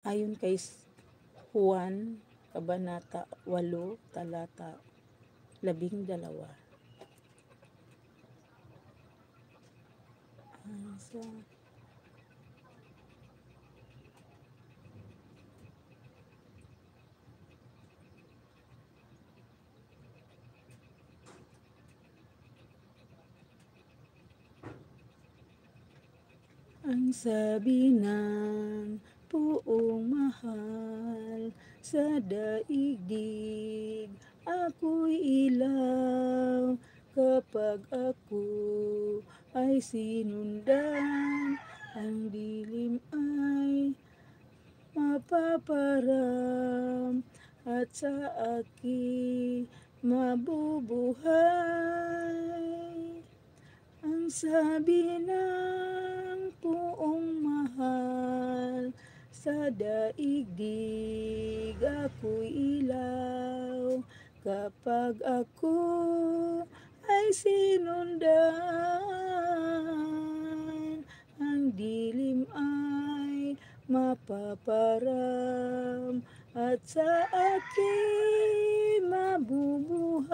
Ayon kay Juan, Kabanata 8, talata 12. Ang sabi ng puong mahal sa daigdig, ako'y ilaw. Kapag ako ay sinundan, ang dilim ay mapaparam at sa akin mabubuhay. Ang sabi ng puong mahal sa daigdig, ako'y ilaw. Kapag ako ay sinundan, ang dilim ay mapaparam at sa akin mabubuhay.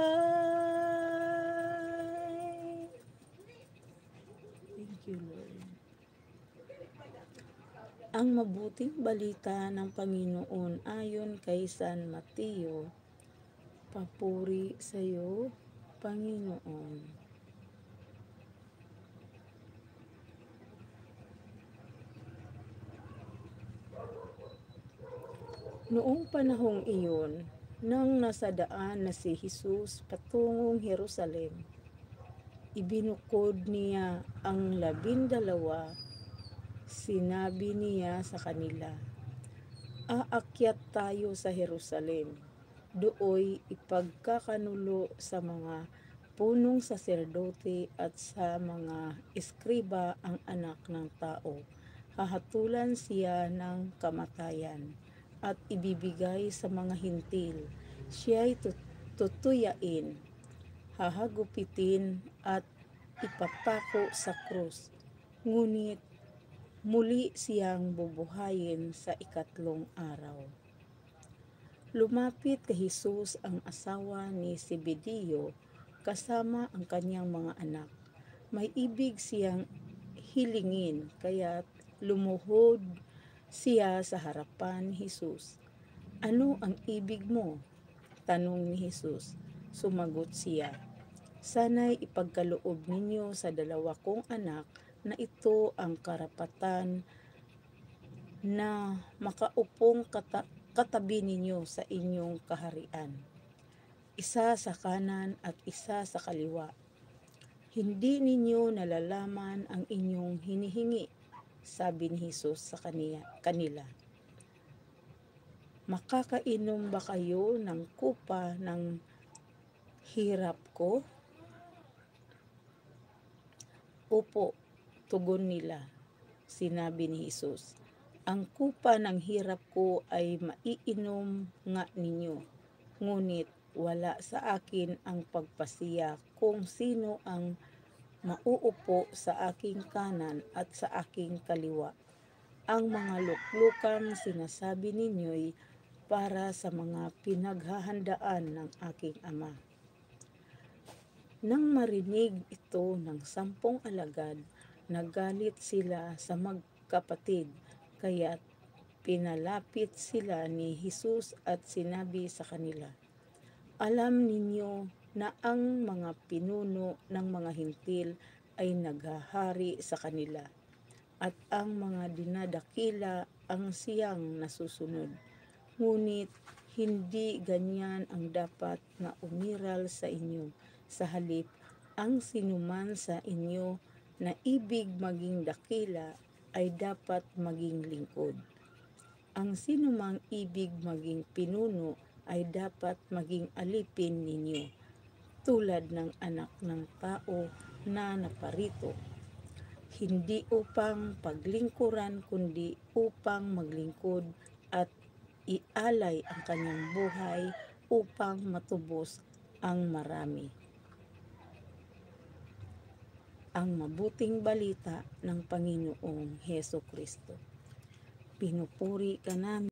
Thank you, Lord. Ang mabuting balita ng Panginoon ayon kay San Mateo. Papuri sa iyo, Panginoon. Noong panahong iyon, nang nasa daan na si Jesus patungong Jerusalem, ibinukod niya ang 12. Sinabi niya sa kanila, "Aakyat tayo sa Jerusalem. Dooy ipagkakanulo sa mga punong saserdote at sa mga eskriba ang anak ng tao. Hahatulan siya ng kamatayan at ibibigay sa mga hintil. Siya'y tutuyain, hahagupitin at ipapako sa krus. Ngunit muli siyang bubuhayin sa ikatlong araw." Lumapit kay Jesus ang asawa ni Zebedeo kasama ang kanyang mga anak. May ibig siyang hilingin, kaya't lumuhod siya sa harapan ni Jesus. "Ano ang ibig mo?" tanong ni Jesus. Sumagot siya, "Sana'y ipagkaloob ninyo sa 2 kong anak na ito ang karapatan na makaupong katabi ninyo sa inyong kaharian, isa sa kanan at isa sa kaliwa. Hindi ninyo nalalaman ang inyong hinihingi," sabi ni Jesus sa kanila. "Makakainom ba kayo ng kupa ng hirap ko?" "Opo," tugon nila. Sinabi ni Jesus, "Ang kupa ng hirap ko ay maiinom nga ninyo, ngunit wala sa akin ang pagpasiya kung sino ang mauupo sa aking kanan at sa aking kaliwa. Ang mga luklukang sinasabi ninyo'y para sa mga pinaghahandaan ng aking Ama." Nang marinig ito ng 10 alagad, nagalit sila sa magkapatid, kaya't pinalapit sila ni Jesus at sinabi sa kanila, "Alam ninyo na ang mga pinuno ng mga hintil ay naghahari sa kanila, at ang mga dinadakila ang siyang nasusunod. Ngunit hindi ganyan ang dapat na umiral sa inyo. Sa halip, ang sinuman sa inyo na ibig maging dakila ay dapat maging lingkod. Ang sinumang ibig maging pinuno ay dapat maging alipin ninyo, tulad ng anak ng tao na naparito, hindi upang paglingkuran kundi upang maglingkod at ialay ang kanyang buhay upang matubos ang marami." Ang mabuting balita ng Panginoong Hesukristo. pinupuri ka namin.